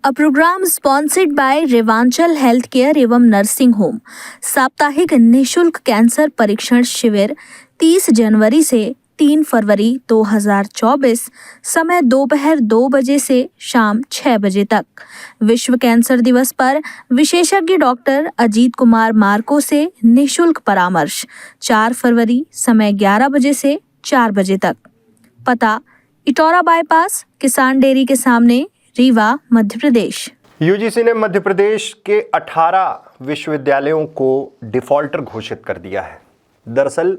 A program sponsored by Revanchal health care एवं nursing home. साप्ताहिक निशुल्क कैंसर परीक्षण शिविर 30 जनवरी से 3 फरवरी 2024, समय दोपहर 2 बजे से शाम 6 बजे तक। विश्व कैंसर दिवस पर विशेषज्ञ डॉक्टर अजीत कुमार मार्को से निशुल्क परामर्श 4 फरवरी, समय 11 बजे से 4 बजे तक। पता इटौरा बाईपास, किसान डेयरी के सामने, रीवा, मध्य प्रदेश। यूजीसी ने मध्य प्रदेश के 18 विश्वविद्यालयों को डिफॉल्टर घोषित कर दिया है। दरअसल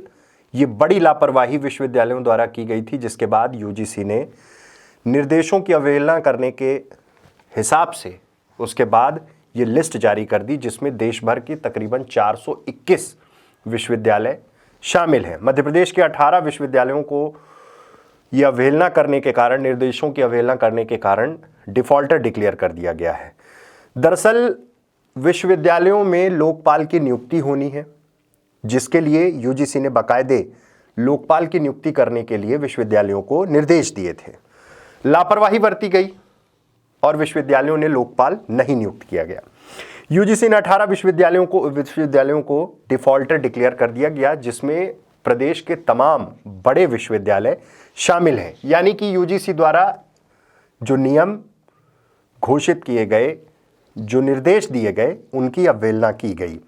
ये बड़ी लापरवाही विश्वविद्यालयों द्वारा की गई थी, जिसके बाद यूजीसी ने निर्देशों की अवहेलना करने के हिसाब से उसके बाद ये लिस्ट जारी कर दी, जिसमें देश भर की तकरीबन 421 विश्वविद्यालय शामिल हैं। मध्य प्रदेश के 18 विश्वविद्यालयों को यह अवहेलना करने के कारण, निर्देशों की अवहेलना करने के कारण डिफॉल्टर डिक्लेयर कर दिया गया है। दरअसल विश्वविद्यालयों में लोकपाल की नियुक्ति होनी है, जिसके लिए यूजीसी ने बाकायदे लोकपाल की नियुक्ति करने के लिए विश्वविद्यालयों को निर्देश दिए थे। लापरवाही बरती गई और विश्वविद्यालयों ने लोकपाल नहीं नियुक्त किया गया। यूजीसी ने 18 विश्वविद्यालयों को डिफॉल्टर डिक्लेयर कर दिया गया, जिसमें प्रदेश के तमाम बड़े विश्वविद्यालय शामिल हैं। यानी कि यूजीसी द्वारा जो नियम घोषित किए गए, जो निर्देश दिए गए, उनकी अवहेलना की गई।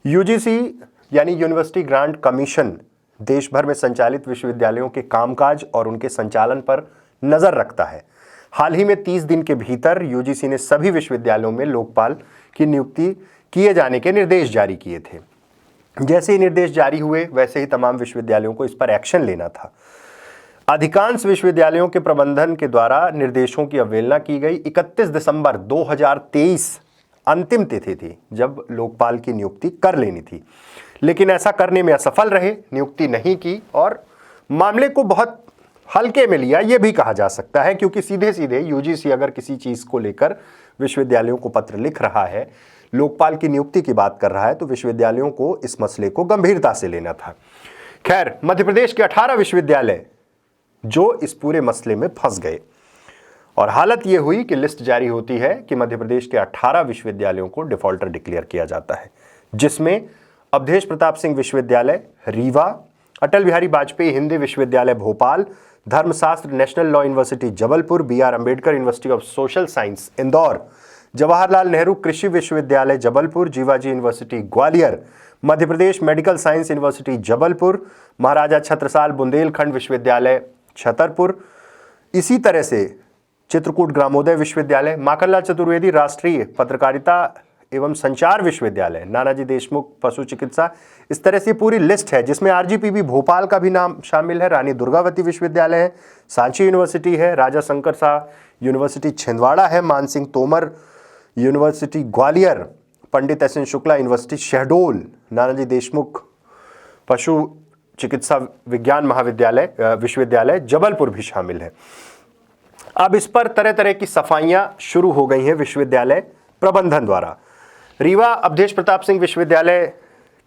यूजीसी यानी यूनिवर्सिटी ग्रांट कमीशन देश भर में संचालित विश्वविद्यालयों के कामकाज और उनके संचालन पर नजर रखता है। हाल ही में 30 दिन के भीतर यूजीसी ने सभी विश्वविद्यालयों में लोकपाल की नियुक्ति किए जाने के निर्देश जारी किए थे। जैसे ही निर्देश जारी हुए, वैसे ही तमाम विश्वविद्यालयों को इस पर एक्शन लेना था। अधिकांश विश्वविद्यालयों के प्रबंधन के द्वारा निर्देशों की अवहेलना की गई। 31 दिसंबर 2023 अंतिम तिथि थी जब लोकपाल की नियुक्ति कर लेनी थी, लेकिन ऐसा करने में असफल रहे, नियुक्ति नहीं की और मामले को बहुत हल्के में लिया, यह भी कहा जा सकता है, क्योंकि सीधे सीधे यूजीसी अगर किसी चीज़ को लेकर विश्वविद्यालयों को पत्र लिख रहा है, लोकपाल की नियुक्ति की बात कर रहा है, तो विश्वविद्यालयों को इस मसले को गंभीरता से लेना था। खैर, मध्य प्रदेश के 18 विश्वविद्यालय जो इस पूरे मसले में फंस गए और हालत यह हुई कि लिस्ट जारी होती है कि मध्य प्रदेश के 18 विश्वविद्यालयों को डिफॉल्टर डिक्लेयर किया जाता है, जिसमें अवधेश प्रताप सिंह विश्वविद्यालय रीवा, अटल बिहारी वाजपेयी हिंदी विश्वविद्यालय Bhopal, Dharmashastra national law university Jabalpur, BR Ambedkar university of social science Indore, Jawaharlal Nehru कृषि विश्वविद्यालय Jabalpur, Jiwaji university Gwalior, Madhya Pradesh medical science university Jabalpur, Maharaja Chhatrasal Bundelkhand विश्वविद्यालय छतरपुर, इसी तरह से चित्रकूट ग्रामोदय विश्वविद्यालय, माखनलाल चतुर्वेदी राष्ट्रीय पत्रकारिता एवं संचार विश्वविद्यालय, नानाजी देशमुख पशु चिकित्सा, इस तरह से पूरी लिस्ट है, जिसमें आरजीपीवी भोपाल का भी नाम शामिल है, रानी दुर्गावती विश्वविद्यालय है, सांची यूनिवर्सिटी है, राजा शंकर शाह यूनिवर्सिटी छिंदवाड़ा है, Mansingh Tomar university Gwalior, Pandit S N Shukla university Shahdol, Nanaji Deshmukh पशु चिकित्सा विज्ञान महाविद्यालय विश्वविद्यालय जबलपुर भी शामिल है। अब इस पर तरह तरह की सफाइयां शुरू हो गई हैं विश्वविद्यालय प्रबंधन द्वारा। रीवा अवधेश प्रताप सिंह विश्वविद्यालय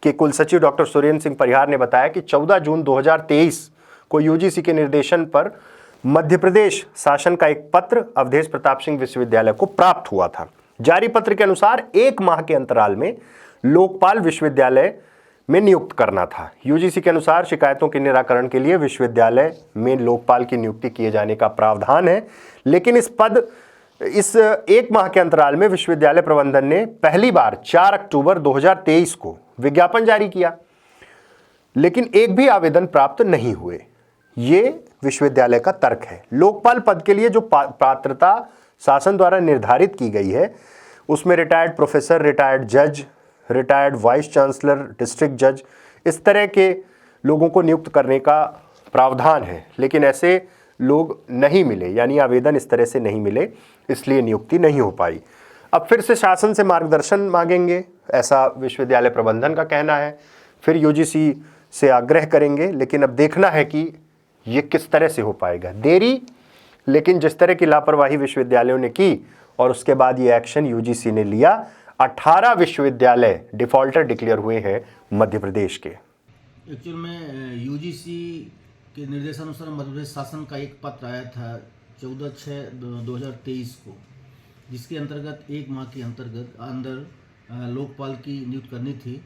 के कुलसचिव डॉक्टर सुरेंद्र सिंह परिहार ने बताया कि 14 जून 2023 को यूजीसी के निर्देशन पर मध्य प्रदेश शासन का एक पत्र अवधेश प्रताप सिंह विश्वविद्यालय को प्राप्त हुआ था। जारी पत्र के अनुसार 1 माह के अंतराल में लोकपाल विश्वविद्यालय में नियुक्त करना था। यूजीसी के अनुसार शिकायतों के निराकरण के लिए विश्वविद्यालय में लोकपाल की नियुक्ति किए जाने का प्रावधान है, लेकिन इस 1 माह के अंतराल में विश्वविद्यालय प्रबंधन ने पहली बार 4 अक्टूबर 2023 को विज्ञापन जारी किया, लेकिन एक भी आवेदन प्राप्त नहीं हुए। ये विश्वविद्यालय का तर्क है। लोकपाल पद के लिए जो पात्रता शासन द्वारा निर्धारित की गई है, उसमें रिटायर्ड प्रोफेसर, रिटायर्ड जज, रिटायर्ड वाइस चांसलर, डिस्ट्रिक्ट जज, इस तरह के लोगों को नियुक्त करने का प्रावधान है, लेकिन ऐसे लोग नहीं मिले, यानी आवेदन इस तरह से नहीं मिले, इसलिए नियुक्ति नहीं हो पाई। अब फिर से शासन से मार्गदर्शन मांगेंगे, ऐसा विश्वविद्यालय प्रबंधन का कहना है। फिर यूजीसी से आग्रह करेंगे, लेकिन अब देखना है कि ये किस तरह से हो पाएगा। देरी, लेकिन जिस तरह की लापरवाही विश्वविद्यालयों ने की और उसके बाद ये एक्शन यूजीसी ने लिया, 18 विश्वविद्यालय डिफॉल्टर डिक्लेयर हुए हैं मध्य प्रदेश के। एक्चुअल में यूजीसी के निर्देशानुसार मध्य प्रदेश शासन का एक पत्र आया था 14/6/2023 को, जिसके अंतर्गत 1 माह के अंदर लोकपाल की नियुक्त करनी थी।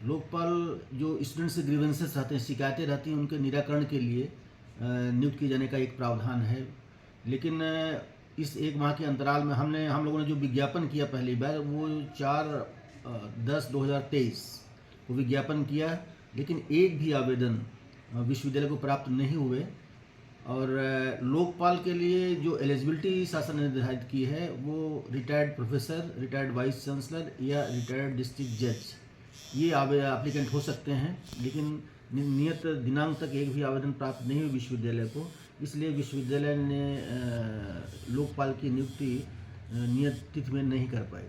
लोकपाल जो स्टूडेंट से ग्रीवेंसेस रहते हैं, शिकायतें रहती हैं, उनके निराकरण के लिए नियुक्त किए जाने का एक प्रावधान है। लेकिन इस 1 माह के अंतराल में हम लोगों ने जो विज्ञापन किया पहली बार, वो 4/10/2023 वो विज्ञापन किया, लेकिन एक भी आवेदन विश्वविद्यालय को प्राप्त नहीं हुए। और लोकपाल के लिए जो एलिजिबिलिटी शासन ने निर्धारित की है वो retired professor, retired vice chancellor या रिटायर्ड डिस्ट्रिक्ट जज, ये एप्लीकेंट हो सकते हैं। लेकिन नियत दिनांक तक एक भी आवेदन प्राप्त नहीं हुई विश्वविद्यालय को, इसलिए विश्वविद्यालय ने लोकपाल की नियुक्ति नियत तिथि में नहीं कर पाई।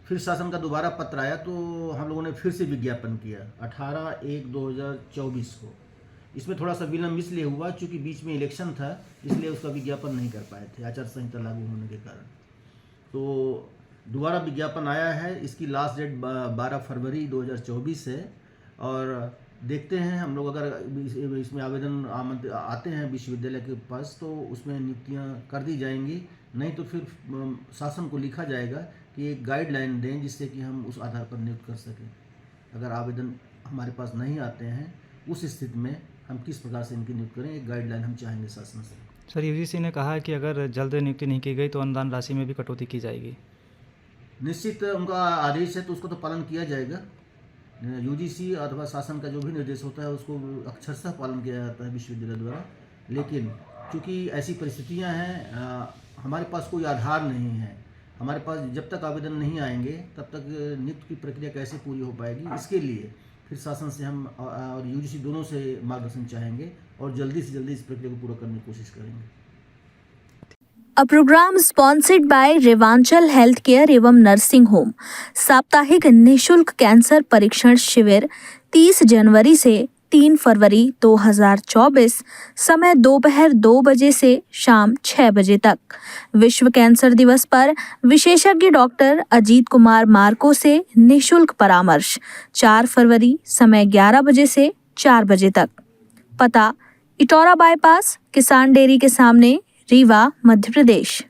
फिर शासन का दोबारा पत्र आया तो हम लोगों ने फिर से विज्ञापन किया 18/1/2024 को। इसमें थोड़ा सा विलम्ब इसलिए हुआ क्योंकि बीच में इलेक्शन था, इसलिए उसका विज्ञापन नहीं कर पाए थे आचार संहिता लागू होने के कारण। तो दोबारा विज्ञापन आया है, इसकी लास्ट डेट 12 फरवरी 2024 है। और देखते हैं हम लोग, अगर इसमें आवेदन आते हैं विश्वविद्यालय के पास तो उसमें नियुक्तियां कर दी जाएंगी, नहीं तो फिर शासन को लिखा जाएगा कि एक गाइडलाइन दें जिससे कि हम उस आधार पर नियुक्त कर सकें। अगर आवेदन हमारे पास नहीं आते हैं, उस स्थिति में हम किस प्रकार से इनकी नियुक्त करें, एक गाइडलाइन हम चाहेंगे शासन से। सर, यूजीसी ने कहा है कि अगर जल्द नियुक्ति नहीं की गई तो अनुदान राशि में भी कटौती की जाएगी। निश्चित उनका आदेश है तो उसको तो पालन किया जाएगा। यूजीसी अथवा शासन का जो भी निर्देश होता है उसको अक्षरशः पालन किया जाता है विश्वविद्यालय द्वारा। लेकिन क्योंकि ऐसी परिस्थितियां हैं, हमारे पास कोई आधार नहीं है, हमारे पास जब तक आवेदन नहीं आएंगे तब तक नियुक्ति की प्रक्रिया कैसे पूरी हो पाएगी। इसके लिए फिर शासन से हम और यूजीसी दोनों से मार्गदर्शन चाहेंगे और जल्दी से जल्दी इस प्रक्रिया को पूरा करने की कोशिश करेंगे। A program sponsored by Revanchal health care एवं नर्सिंग होम। साप्ताहिक निशुल्क कैंसर परीक्षण शिविर 30 जनवरी से 3 फरवरी 2024, समय दोपहर 2 बजे से शाम 6 बजे तक। विश्व कैंसर दिवस पर विशेषज्ञ डॉक्टर अजीत कुमार मार्को से निशुल्क परामर्श 4 फरवरी, समय 11 बजे से 4 बजे तक। पता इटौरा बाईपास, किसान डेयरी के सामने, रीवा, मध्य प्रदेश।